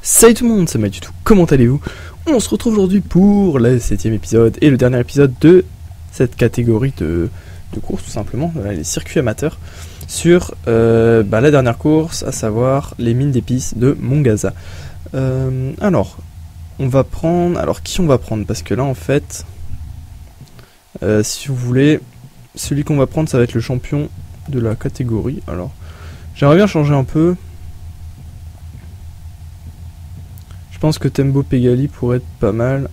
Salut tout le monde, c'est Madutou, comment allez-vous? On se retrouve aujourd'hui pour le 7ème épisode et le dernier épisode de cette catégorie de course tout simplement, les circuits amateurs, sur la dernière course, à savoir les mines d'épices de Mongaza. Alors, on va prendre... Alors, qui on va prendre? Parce que là, en fait, si vous voulez, celui qu'on va prendre, ça va être le champion de la catégorie. Alors, j'aimerais bien changer un peu. Je pense que Tembo Pegali pourrait être pas mal.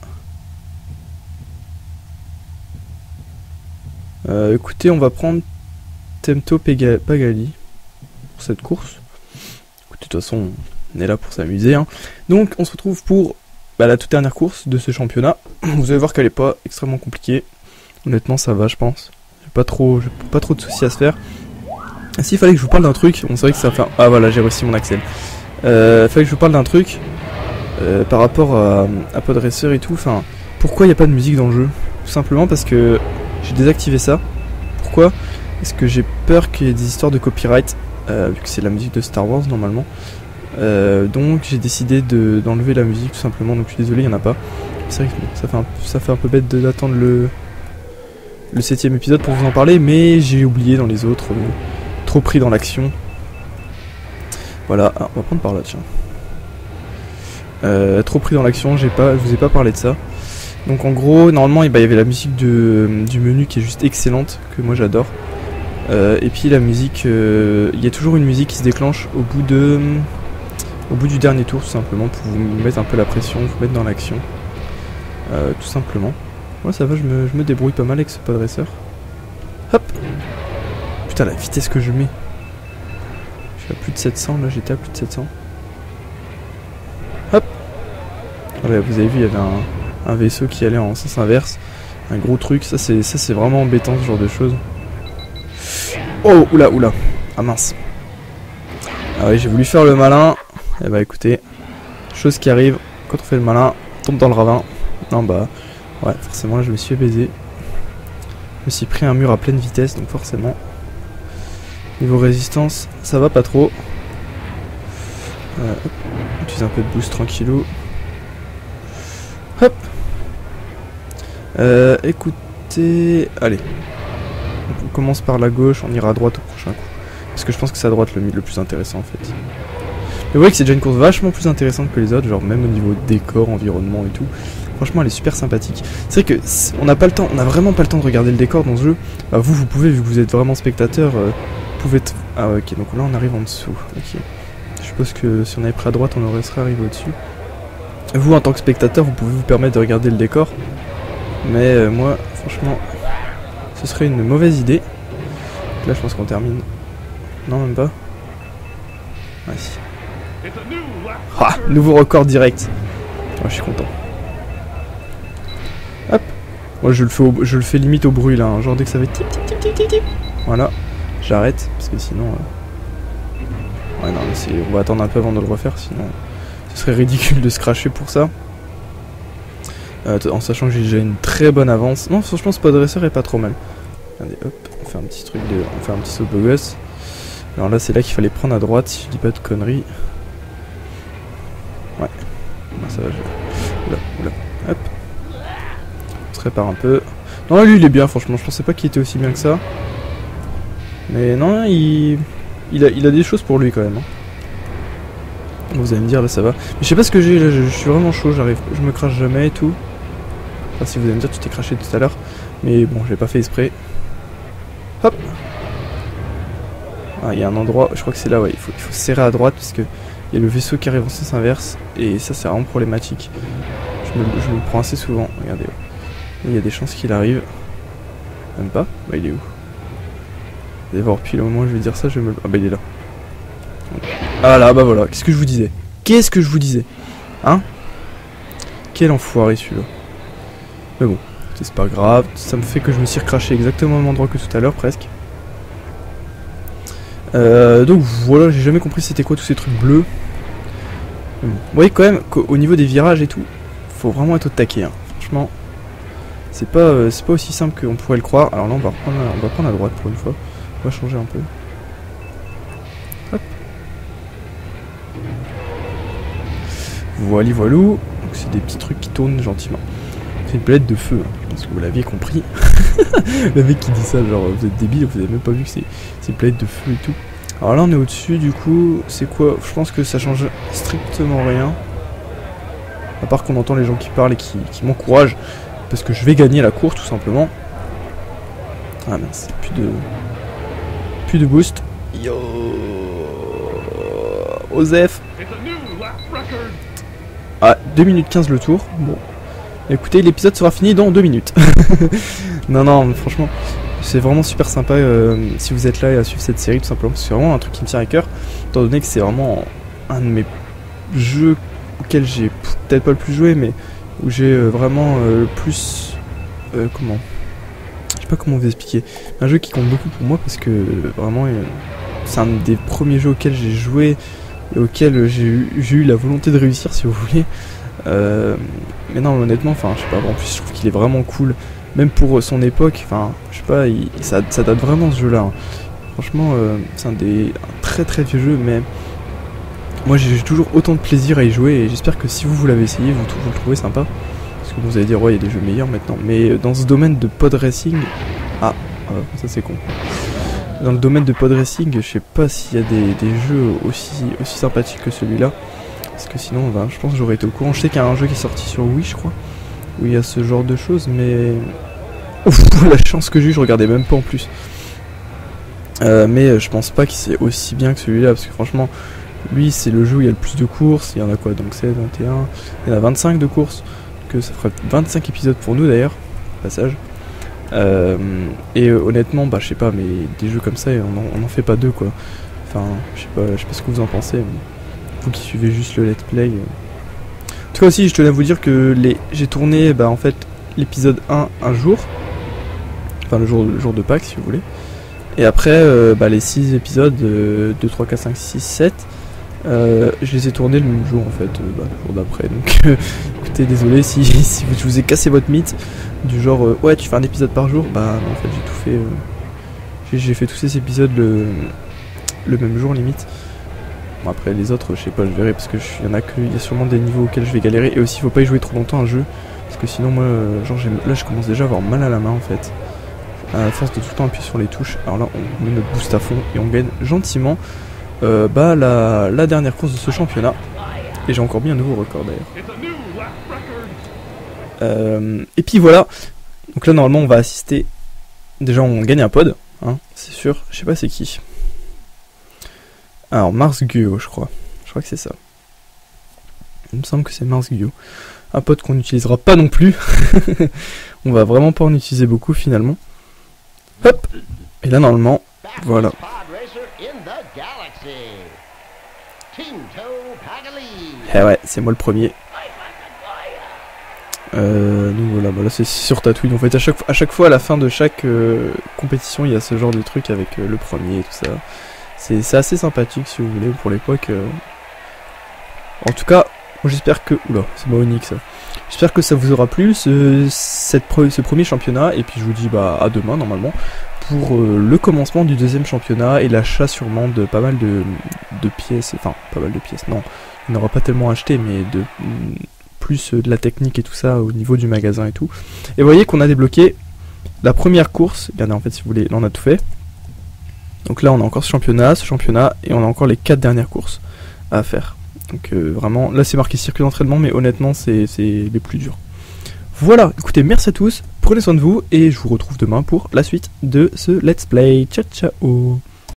Écoutez, on va prendre Temto Pegali pour cette course. Écoutez, de toute façon, on est là pour s'amuser, hein. Donc, on se retrouve pour la toute dernière course de ce championnat. Vous allez voir qu'elle est pas extrêmement compliquée. Honnêtement, ça va, je pense. J'ai pas trop de soucis à se faire. S'il fallait que je vous parle d'un truc, on savait que ça fait... Ah voilà, j'ai réussi mon Axel. Fallait que je vous parle d'un truc. Par rapport à Podracer et tout, enfin, pourquoi il n'y a pas de musique dans le jeu? Tout simplement parce que j'ai désactivé ça. Pourquoi? Parce que j'ai peur qu'il y ait des histoires de copyright, vu que c'est la musique de Star Wars normalement. Donc j'ai décidé d'enlever la musique tout simplement, donc je suis désolé, il n'y en a pas. C'est vrai que ça fait un peu bête d'attendre le 7ème épisode pour vous en parler, mais j'ai oublié dans les autres, trop pris dans l'action. Voilà, on va prendre par là, tiens. Trop pris dans l'action, je vous ai pas parlé de ça. Donc en gros, normalement, il y avait la musique du menu qui est juste excellente, que moi j'adore. Et puis la musique, il y a toujours une musique qui se déclenche au bout du dernier tour, tout simplement, pour vous mettre un peu la pression, vous mettre dans l'action. Tout simplement. Ouais, ça va, je me débrouille pas mal avec ce Podracer. Hop! Putain, la vitesse que je mets. Je suis à plus de 700, là j'étais à plus de 700. Hop! Voilà, vous avez vu, il y avait un vaisseau qui allait en sens inverse. Un gros truc, ça c'est vraiment embêtant ce genre de choses. Oh, oula. Ah mince. Ah oui, j'ai voulu faire le malin. Eh bah écoutez, chose qui arrive quand on fait le malin, on tombe dans le ravin. Non bah, ouais, forcément là je me suis baisé. Je me suis pris un mur à pleine vitesse, donc forcément. Niveau résistance, ça va pas trop. Hop, utilise un peu de boost tranquillou. Hop. Écoutez, allez. On commence par la gauche, on ira à droite au prochain coup. Parce que je pense que c'est à droite le plus intéressant en fait. Mais vous voyez que c'est déjà une course vachement plus intéressante que les autres, genre même au niveau décor, environnement et tout. Franchement, elle est super sympathique. C'est vrai que on n'a pas le temps, on n'a vraiment pas le temps de regarder le décor dans ce jeu. Bah, vous pouvez, vu que vous êtes vraiment spectateur, vous pouvez... Ah ouais, ok, donc là on arrive en dessous. Ok. Je suppose que si on avait pris à droite, on serait arrivé au-dessus. Vous, en tant que spectateur, vous pouvez vous permettre de regarder le décor. Mais moi, franchement, ce serait une mauvaise idée. Donc là, je pense qu'on termine. Non, même pas. Ouais, si. Ah, nouveau record direct. Oh, je suis content. Hop. Moi, je le fais limite au bruit, là. Hein. Genre, dès que ça fait tip, tip, tip, tip, tip. Voilà. J'arrête, parce que sinon... Ouais, non, mais on va attendre un peu avant de le refaire, sinon... Ce serait ridicule de se cracher pour ça. En sachant que j'ai déjà une très bonne avance. Non, franchement, ce Podracer est pas trop mal. Regardez, hop, on fait un petit truc on fait un petit saut de beau gosse. Alors là, c'est là qu'il fallait prendre à droite, si je dis pas de conneries. Ouais. Non, ça va, Oula. Hop. On se répare un peu. Non, lui, il est bien, franchement. Je pensais pas qu'il était aussi bien que ça. Mais non, il a des choses pour lui, quand même. Hein. Vous allez me dire, là ça va. Mais je sais pas ce que j'ai, là je suis vraiment chaud, je me crache jamais et tout. Enfin, si vous allez me dire, tu t'es craché tout à l'heure. Mais bon, j'ai pas fait exprès. Hop. Ah, il y a un endroit, je crois que c'est là, ouais, il faut serrer à droite parce que il y a le vaisseau qui arrive en sens inverse. Et ça, c'est vraiment problématique. Je me le prends assez souvent, regardez. Il y a des chances qu'il arrive. Même pas. Bah, il est où? Vous allez voir, puis le moment où je vais dire ça, Ah bah, il est là. Ah là, bah voilà, qu'est-ce que je vous disais? Hein? Quel enfoiré celui-là. Mais bon, c'est pas grave, ça me fait que je me suis recraché exactement au même endroit que tout à l'heure, presque. Donc voilà, j'ai jamais compris c'était quoi tous ces trucs bleus. Bon. Vous voyez quand même qu'au niveau des virages et tout, faut vraiment être au taquet, hein. Franchement, c'est pas aussi simple qu'on pourrait le croire. Alors là, on va prendre à droite pour une fois. On va changer un peu. Voilou. Donc c'est des petits trucs qui tournent gentiment. C'est une planète de feu, hein. Je pense que vous l'aviez compris. Le mec qui dit ça, genre vous êtes débile, vous avez même pas vu que c'est une planète de feu et tout. Alors là on est au-dessus, du coup, c'est quoi? Je pense que ça change strictement rien. À part qu'on entend les gens qui parlent et qui m'encouragent. Parce que je vais gagner la course tout simplement. Ah mince, plus de boost. Yo Osef. Ah, 2 minutes 15 le tour. Bon. Écoutez, l'épisode sera fini dans 2 minutes. non, franchement, c'est vraiment super sympa si vous êtes là et à suivre cette série tout simplement. Parce que c'est vraiment un truc qui me tient à cœur. Étant donné que c'est vraiment un de mes jeux auxquels j'ai peut-être pas le plus joué, mais où j'ai vraiment le plus... comment, je sais pas comment vous expliquer. Un jeu qui compte beaucoup pour moi parce que vraiment c'est un des premiers jeux auxquels j'ai joué et auquel j'ai eu la volonté de réussir, si vous voulez. Mais non, honnêtement, enfin, je sais pas, en plus je trouve qu'il est vraiment cool, même pour son époque. Enfin, je sais pas, ça date vraiment ce jeu-là. Hein. Franchement, c'est un très très vieux jeu, mais moi j'ai toujours autant de plaisir à y jouer et j'espère que si vous l'avez essayé, vous le trouvez sympa. Parce que vous allez dire, ouais, il y a des jeux meilleurs maintenant. Mais dans ce domaine de pod racing... Ah, ça c'est con. Dans le domaine de pod racing, je sais pas s'il y a des jeux aussi sympathiques que celui-là. Parce que sinon, ben, je pense que j'aurais été au courant. Je sais qu'il y a un jeu qui est sorti sur Wii, je crois. Où il y a ce genre de choses, mais... Ouf, la chance que j'ai eu, je regardais même pas en plus. Mais je pense pas que c'est aussi bien que celui-là. Parce que franchement, lui, c'est le jeu où il y a le plus de courses. Il y en a quoi? Donc 16, 21... Il y en a 25 de courses. Ça ferait 25 épisodes pour nous d'ailleurs, au passage. Et honnêtement, bah je sais pas, mais des jeux comme ça, on en fait pas deux quoi. Enfin, je sais pas ce que vous en pensez, mais vous qui suivez juste le let's play. En tout cas aussi, je tenais à vous dire que j'ai tourné en fait l'épisode 1 un jour. Enfin le jour de Pâques si vous voulez. Et après les 6 épisodes 2, 3, 4, 5, 6, 7. Je les ai tournés le même jour en fait, le jour d'après, donc écoutez, désolé si je vous ai cassé votre mythe du genre ouais tu fais un épisode par jour, bah non, en fait j'ai tout fait, j'ai fait tous ces épisodes le même jour limite. Bon, après les autres je sais pas, je verrai parce que il y a sûrement des niveaux auxquels je vais galérer et aussi faut pas y jouer trop longtemps à un jeu parce que sinon moi là je commence déjà à avoir mal à la main en fait à force de tout le temps appuyer sur les touches. Alors là on met notre boost à fond et on gagne gentiment la dernière course de ce championnat. Et j'ai encore mis un nouveau record d'ailleurs. Et puis voilà. Donc là normalement on va assister. Déjà on gagne un pod, hein, c'est sûr. Je sais pas c'est qui. Alors Mars Guo je crois. Je crois que c'est ça. Il me semble que c'est Mars Guo. Un pod qu'on n'utilisera pas non plus. On va vraiment pas en utiliser beaucoup finalement. Hop. Et là normalement, voilà. Eh ouais, c'est moi le premier. Donc voilà, c'est sur Tatooine. En fait, à chaque fois, à la fin de chaque compétition, il y a ce genre de truc avec le premier et tout ça. C'est assez sympathique si vous voulez pour l'époque. En tout cas, moi j'espère que... Oula, c'est Maonique ça. J'espère que ça vous aura plu ce premier championnat. Et puis je vous dis à demain normalement pour le commencement du deuxième championnat et l'achat sûrement de pas mal de pièces. Enfin, pas mal de pièces, non. On n'aura pas tellement acheté, mais plus de la technique et tout ça au niveau du magasin et tout. Et vous voyez qu'on a débloqué la première course. Regardez en fait si vous voulez, là on a tout fait. Donc là on a encore ce championnat et on a encore les 4 dernières courses à faire. Donc vraiment, là c'est marqué circuit d'entraînement, mais honnêtement c'est les plus durs. Voilà, écoutez, merci à tous, prenez soin de vous et je vous retrouve demain pour la suite de ce let's play. Ciao ciao.